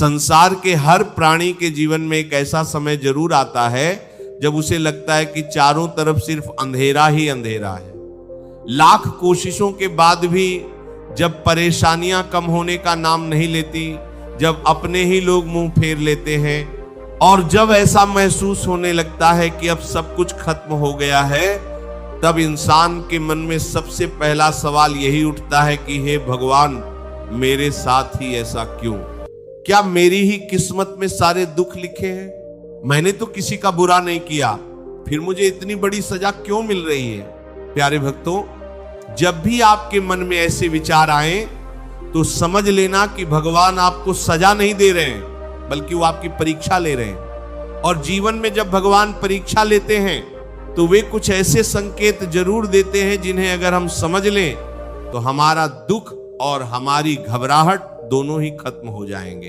संसार के हर प्राणी के जीवन में एक ऐसा समय जरूर आता है जब उसे लगता है कि चारों तरफ सिर्फ अंधेरा ही अंधेरा है। लाख कोशिशों के बाद भी जब परेशानियां कम होने का नाम नहीं लेती, जब अपने ही लोग मुंह फेर लेते हैं और जब ऐसा महसूस होने लगता है कि अब सब कुछ खत्म हो गया है, तब इंसान के मन में सबसे पहला सवाल यही उठता है कि हे भगवान, मेरे साथ ही ऐसा क्यों? क्या मेरी ही किस्मत में सारे दुख लिखे हैं? मैंने तो किसी का बुरा नहीं किया, फिर मुझे इतनी बड़ी सजा क्यों मिल रही है? प्यारे भक्तों, जब भी आपके मन में ऐसे विचार आए तो समझ लेना कि भगवान आपको सजा नहीं दे रहे हैं, बल्कि वो आपकी परीक्षा ले रहे हैं। और जीवन में जब भगवान परीक्षा लेते हैं तो वे कुछ ऐसे संकेत जरूर देते हैं जिन्हें अगर हम समझ लें तो हमारा दुख और हमारी घबराहट दोनों ही खत्म हो जाएंगे।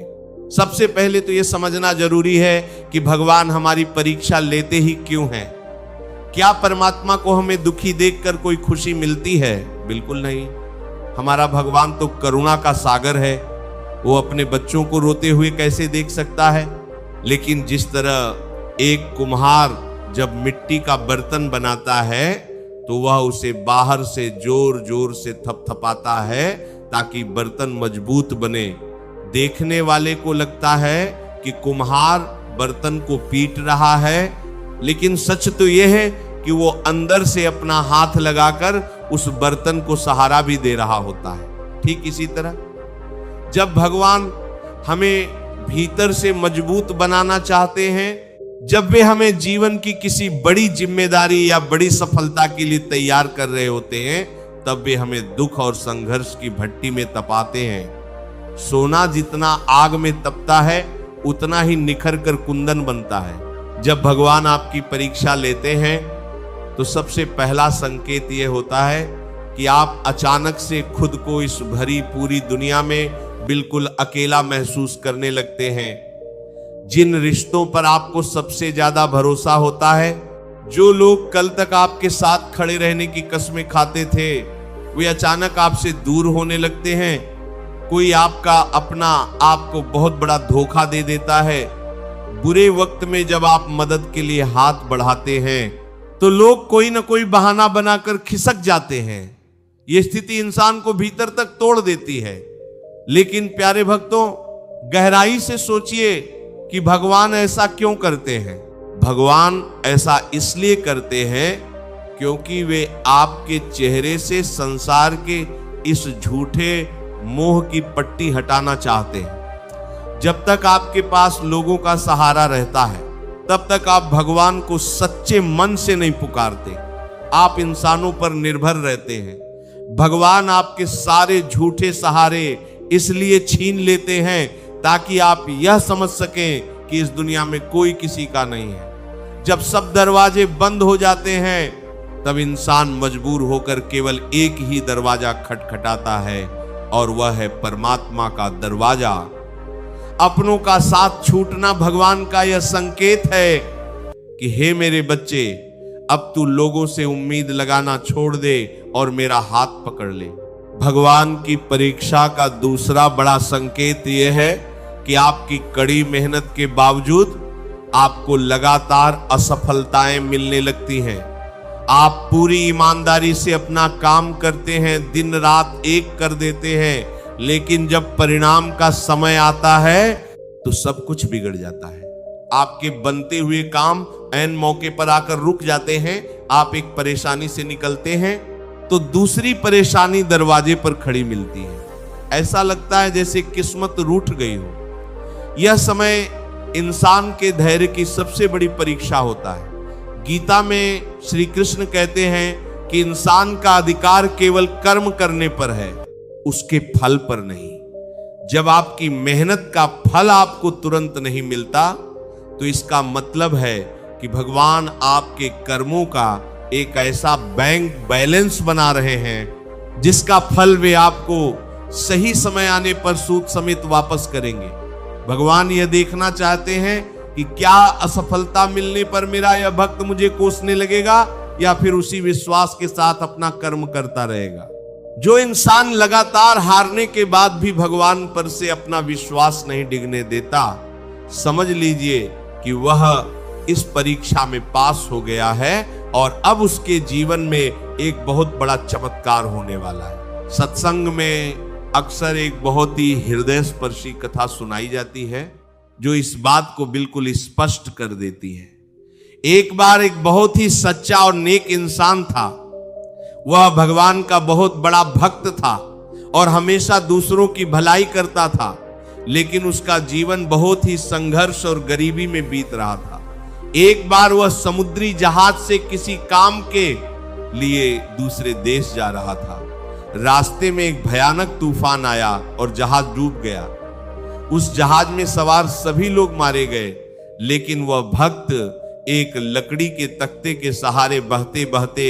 सबसे पहले तो यह समझना जरूरी है कि भगवान हमारी परीक्षा लेते ही क्यों हैं। क्या परमात्मा को हमें दुखी देखकर कोई खुशी मिलती है? बिल्कुल नहीं। हमारा भगवान तो करुणा का सागर है, वो अपने बच्चों को रोते हुए कैसे देख सकता है? लेकिन जिस तरह एक कुम्हार जब मिट्टी का बर्तन बनाता है तो वह उसे बाहर से जोर जोर से थपथपाता है ताकि बर्तन मजबूत बने। देखने वाले को लगता है कि कुम्हार बर्तन को पीट रहा है, लेकिन सच तो यह है कि वो अंदर से अपना हाथ लगाकर उस बर्तन को सहारा भी दे रहा होता है। ठीक इसी तरह जब भगवान हमें भीतर से मजबूत बनाना चाहते हैं, जब वे हमें जीवन की किसी बड़ी जिम्मेदारी या बड़ी सफलता के लिए तैयार कर रहे होते हैं, तब वे हमें दुख और संघर्ष की भट्टी में तपाते हैं। सोना जितना आग में तपता है उतना ही निखर कर कुंदन बनता है। जब भगवान आपकी परीक्षा लेते हैं तो सबसे पहला संकेत यह होता है कि आप अचानक से खुद को इस भरी पूरी दुनिया में बिल्कुल अकेला महसूस करने लगते हैं। जिन रिश्तों पर आपको सबसे ज्यादा भरोसा होता है, जो लोग कल तक आपके साथ खड़े रहने की कस्में खाते थे, वे अचानक आपसे दूर होने लगते हैं। कोई आपका अपना आपको बहुत बड़ा धोखा दे देता है। बुरे वक्त में जब आप मदद के लिए हाथ बढ़ाते हैं तो लोग कोई ना कोई बहाना बनाकर खिसक जाते हैं। यह स्थिति इंसान को भीतर तक तोड़ देती है। लेकिन प्यारे भक्तों, गहराई से सोचिए कि भगवान ऐसा क्यों करते हैं? भगवान ऐसा इसलिए करते हैं क्योंकि वे आपके चेहरे से संसार के इस झूठे मोह की पट्टी हटाना चाहते हैं। जब तक आपके पास लोगों का सहारा रहता है, तब तक आप भगवान को सच्चे मन से नहीं पुकारते। आप इंसानों पर निर्भर रहते हैं। भगवान आपके सारे झूठे सहारे इसलिए छीन लेते हैं ताकि आप यह समझ सकें कि इस दुनिया में कोई किसी का नहीं है। जब सब दरवाजे बंद हो जाते हैं, तब इंसान मजबूर होकर केवल एक ही दरवाजा खटखटाता है, और वह है परमात्मा का दरवाजा। अपनों का साथ छूटना भगवान का यह संकेत है कि हे मेरे बच्चे, अब तू लोगों से उम्मीद लगाना छोड़ दे और मेरा हाथ पकड़ ले। भगवान की परीक्षा का दूसरा बड़ा संकेत यह है कि आपकी कड़ी मेहनत के बावजूद आपको लगातार असफलताएं मिलने लगती हैं। आप पूरी ईमानदारी से अपना काम करते हैं, दिन रात एक कर देते हैं, लेकिन जब परिणाम का समय आता है तो सब कुछ बिगड़ जाता है। आपके बनते हुए काम ऐन मौके पर आकर रुक जाते हैं। आप एक परेशानी से निकलते हैं तो दूसरी परेशानी दरवाजे पर खड़ी मिलती है। ऐसा लगता है जैसे किस्मत रूठ गई हो। यह समय इंसान के धैर्य की सबसे बड़ी परीक्षा होता है। गीता में श्री कृष्ण कहते हैं कि इंसान का अधिकार केवल कर्म करने पर है, उसके फल पर नहीं। जब आपकी मेहनत का फल आपको तुरंत नहीं मिलता तो इसका मतलब है कि भगवान आपके कर्मों का एक ऐसा बैंक बैलेंस बना रहे हैं जिसका फल वे आपको सही समय आने पर सूद समेत वापस करेंगे। भगवान यह देखना चाहते हैं कि क्या असफलता मिलने पर मेरा यह भक्त मुझे कोसने लगेगा या फिर उसी विश्वास के साथ अपना कर्म करता रहेगा। जो इंसान लगातार हारने के बाद भी भगवान पर से अपना विश्वास नहीं डिगने देता, समझ लीजिए कि वह इस परीक्षा में पास हो गया है और अब उसके जीवन में एक बहुत बड़ा चमत्कार होने वाला है। सत्संग में अक्सर एक बहुत ही हृदय स्पर्शी कथा सुनाई जाती है जो इस बात को बिल्कुल स्पष्ट कर देती है। एक बार एक बहुत ही सच्चा और नेक इंसान था। वह भगवान का बहुत बड़ा भक्त था और हमेशा दूसरों की भलाई करता था, लेकिन उसका जीवन बहुत ही संघर्ष और गरीबी में बीत रहा था। एक बार वह समुद्री जहाज से किसी काम के लिए दूसरे देश जा रहा था। रास्ते में एक भयानक तूफान आया और जहाज डूब गया। उस जहाज में सवार सभी लोग मारे गए, लेकिन वह भक्त एक लकड़ी के तख्ते के सहारे बहते बहते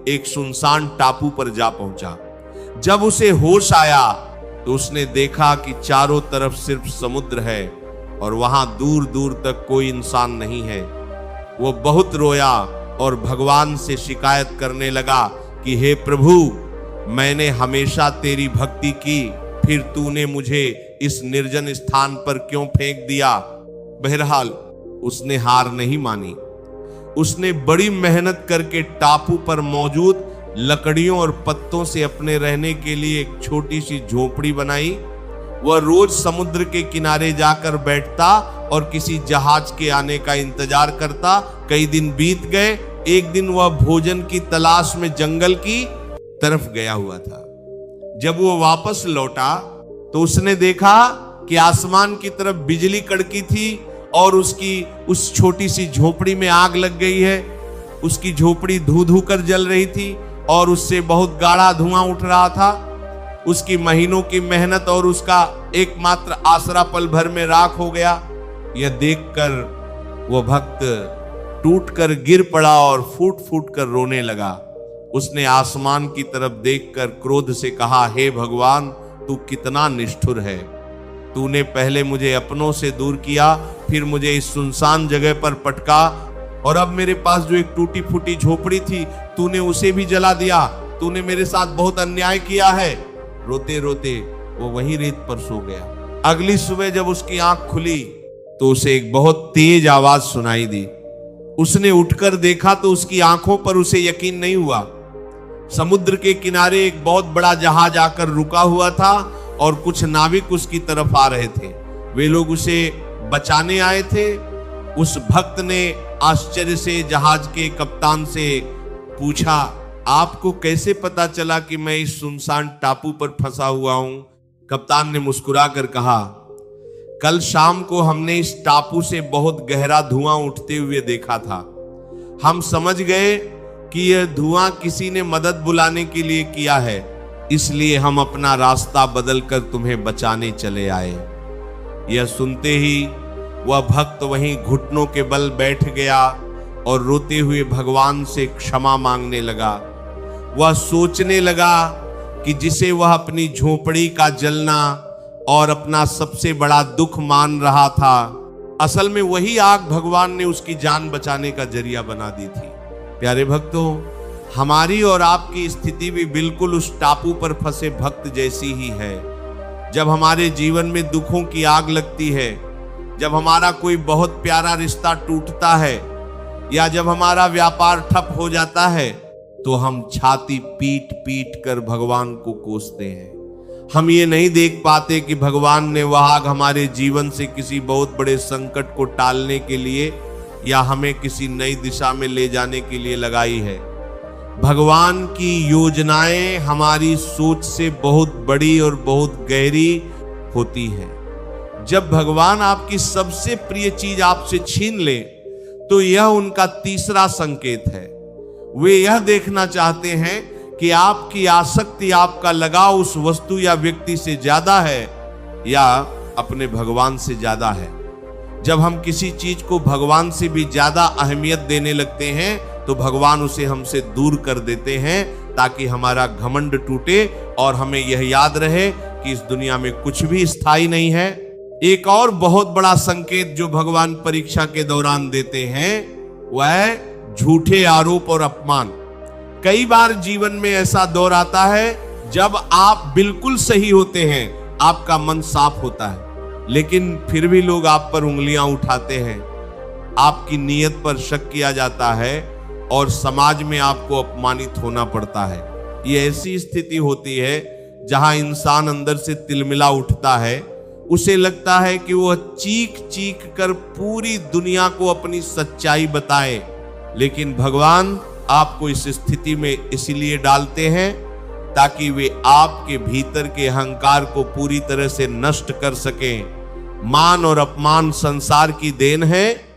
एक सुनसान टापू पर जा पहुंचा। जब उसे होश आया तो उसने देखा कि चारों तरफ सिर्फ समुद्र है और वहां दूर दूर तक कोई इंसान नहीं है। वो बहुत रोया और भगवान से शिकायत करने लगा कि हे प्रभु, मैंने हमेशा तेरी भक्ति की, फिर तूने मुझे इस निर्जन स्थान पर क्यों फेंक दिया। बहरहाल उसने हार नहीं मानी। उसने बड़ी मेहनत करके टापू पर मौजूद लकड़ियों और पत्तों से अपने रहने के लिए एक छोटी सी झोपड़ी बनाई। वह रोज समुद्र के किनारे जाकर बैठता और किसी जहाज के आने का इंतजार करता। कई दिन बीत गए। एक दिन वह भोजन की तलाश में जंगल की तरफ गया हुआ था। जब वो वापस लौटा तो उसने देखा कि आसमान की तरफ बिजली कड़की थी और उसकी उस छोटी सी झोपड़ी में आग लग गई है। उसकी झोपड़ी धू धू कर जल रही थी और उससे बहुत गाढ़ा धुआं उठ रहा था। उसकी महीनों की मेहनत और उसका एकमात्र आसरा पल भर में राख हो गया। यह देखकर वो भक्त टूटकर गिर पड़ा और फूट फूट कर रोने लगा। उसने आसमान की तरफ देखकर क्रोध से कहा, हे भगवान, तू कितना निष्ठुर है। तूने पहले मुझे अपनों से दूर किया, फिर मुझे इस सुनसान जगह पर पटका और अब मेरे पास जो एक टूटी फूटी झोपड़ी थी तूने उसे भी जला दिया। तूने मेरे साथ बहुत अन्याय किया है। रोते रोते वो वहीं रेत पर सो गया। अगली सुबह जब उसकी आंख खुली तो उसे एक बहुत तेज आवाज सुनाई दी। उसने उठकर देखा तो उसकी आंखों पर उसे यकीन नहीं हुआ। समुद्र के किनारे एक बहुत बड़ा जहाज आकर रुका हुआ था और कुछ नाविक उसकी तरफ आ रहे थे। वे लोग उसे बचाने आए थे। उस भक्त ने आश्चर्य से जहाज के कप्तान से पूछा, आपको कैसे पता चला कि मैं इस सुनसान टापू पर फंसा हुआ हूं? कप्तान ने मुस्कुरा कर कहा, कल शाम को हमने इस टापू से बहुत गहरा धुआं उठते हुए देखा था। हम समझ गए कि यह धुआं किसी ने मदद बुलाने के लिए किया है, इसलिए हम अपना रास्ता बदलकर तुम्हें बचाने चले आए। यह सुनते ही वह भक्त वहीं घुटनों के बल बैठ गया और रोते हुए भगवान से क्षमा मांगने लगा। वह सोचने लगा कि जिसे वह अपनी झोपड़ी का जलना और अपना सबसे बड़ा दुख मान रहा था, असल में वही आग भगवान ने उसकी जान बचाने का जरिया बना दी थी। प्यारे भक्तों, हमारी और आपकी स्थिति भी बिल्कुल उस टापू पर फंसे भक्त जैसी ही है। जब हमारे जीवन में दुखों की आग लगती है, जब हमारा कोई बहुत प्यारा रिश्ता टूटता है या जब हमारा व्यापार ठप हो जाता है, तो हम छाती पीट पीट कर भगवान को कोसते हैं। हम ये नहीं देख पाते कि भगवान ने वह आग हमारे जीवन से किसी बहुत बड़े संकट को टालने के लिए या हमें किसी नई दिशा में ले जाने के लिए लगाई है। भगवान की योजनाएं हमारी सोच से बहुत बड़ी और बहुत गहरी होती हैं। जब भगवान आपकी सबसे प्रिय चीज आपसे छीन ले तो यह उनका तीसरा संकेत है। वे यह देखना चाहते हैं कि आपकी आसक्ति, आपका लगाव उस वस्तु या व्यक्ति से ज्यादा है या अपने भगवान से ज्यादा है। जब हम किसी चीज को भगवान से भी ज्यादा अहमियत देने लगते हैं तो भगवान उसे हमसे दूर कर देते हैं, ताकि हमारा घमंड टूटे और हमें यह याद रहे कि इस दुनिया में कुछ भी स्थायी नहीं है। एक और बहुत बड़ा संकेत जो भगवान परीक्षा के दौरान देते हैं वह है झूठे आरोप और अपमान। कई बार जीवन में ऐसा दौर आता है जब आप बिल्कुल सही होते हैं आपका मन साफ होता है, लेकिन फिर भी लोग आप पर उंगलियां उठाते हैं, आपकी नीयत पर शक किया जाता है और समाज में आपको अपमानित होना पड़ता है। ये ऐसी स्थिति होती है जहां इंसान अंदर से तिलमिला उठता है, उसे लगता है कि वह चीख चीख कर पूरी दुनिया को अपनी सच्चाई बताए। लेकिन भगवान आपको इस स्थिति में इसलिए डालते हैं ताकि वे आपके भीतर के अहंकार को पूरी तरह से नष्ट कर सकें। मान और अपमान संसार की देन है।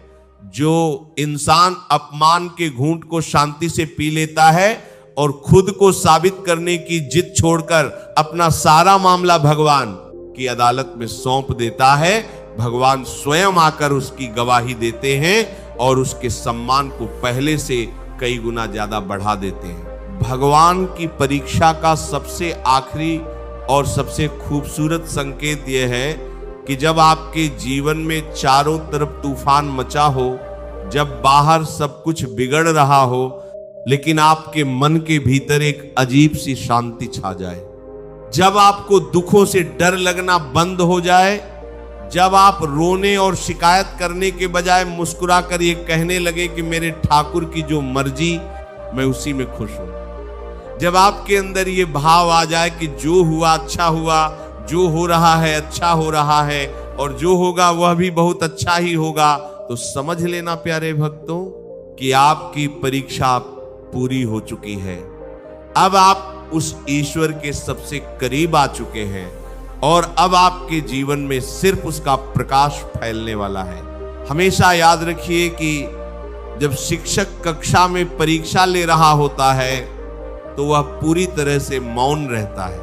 जो इंसान अपमान के घूंट को शांति से पी लेता है और खुद को साबित करने की जिद छोड़कर अपना सारा मामला भगवान की अदालत में सौंप देता है, भगवान स्वयं आकर उसकी गवाही देते हैं और उसके सम्मान को पहले से कई गुना ज्यादा बढ़ा देते हैं। भगवान की परीक्षा का सबसे आखिरी और सबसे खूबसूरत संकेत यह है कि जब आपके जीवन में चारों तरफ तूफान मचा हो, जब बाहर सब कुछ बिगड़ रहा हो, लेकिन आपके मन के भीतर एक अजीब सी शांति छा जाए, जब आपको दुखों से डर लगना बंद हो जाए, जब आप रोने और शिकायत करने के बजाय मुस्कुराकर ये कहने लगे कि मेरे ठाकुर की जो मर्जी मैं उसी में खुश हूं, जब आपके अंदर ये भाव आ जाए कि जो हुआ अच्छा हुआ, जो हो रहा है अच्छा हो रहा है और जो होगा वह भी बहुत अच्छा ही होगा, तो समझ लेना प्यारे भक्तों कि आपकी परीक्षा पूरी हो चुकी है। अब आप उस ईश्वर के सबसे करीब आ चुके हैं और अब आपके जीवन में सिर्फ उसका प्रकाश फैलने वाला है। हमेशा याद रखिए कि जब शिक्षक कक्षा में परीक्षा ले रहा होता है तो वह पूरी तरह से मौन रहता है,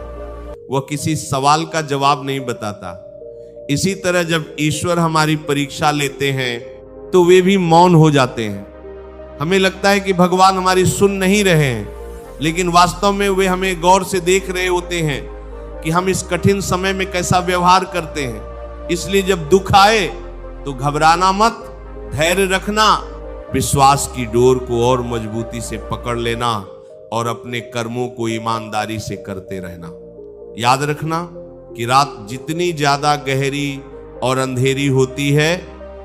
वह किसी सवाल का जवाब नहीं बताता। इसी तरह जब ईश्वर हमारी परीक्षा लेते हैं तो वे भी मौन हो जाते हैं। हमें लगता है कि भगवान हमारी सुन नहीं रहे हैं, लेकिन वास्तव में वे हमें गौर से देख रहे होते हैं कि हम इस कठिन समय में कैसा व्यवहार करते हैं। इसलिए जब दुख आए तो घबराना मत, धैर्य रखना, विश्वास की डोर को और मजबूती से पकड़ लेना और अपने कर्मों को ईमानदारी से करते रहना। याद रखना कि रात जितनी ज्यादा गहरी और अंधेरी होती है,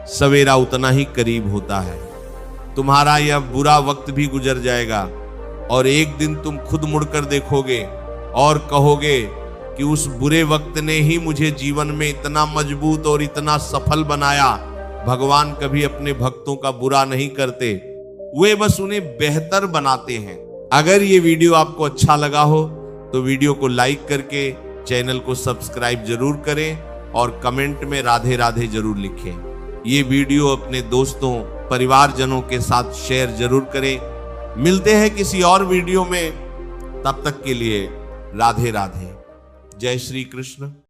सवेरा उतना ही करीब होता है। तुम्हारा यह बुरा वक्त भी गुजर जाएगा और एक दिन तुम खुद मुड़कर देखोगे और कहोगे कि उस बुरे वक्त ने ही मुझे जीवन में इतना मजबूत और इतना सफल बनाया। भगवान कभी अपने भक्तों का बुरा नहीं करते, वे बस उन्हें बेहतर बनाते हैं। अगर ये वीडियो आपको अच्छा लगा हो तो वीडियो को लाइक करके चैनल को सब्सक्राइब जरूर करें और कमेंट में राधे राधे जरूर लिखें। ये वीडियो अपने दोस्तों परिवारजनों के साथ शेयर जरूर करें। मिलते हैं किसी और वीडियो में, तब तक के लिए राधे राधे। जय श्री कृष्ण।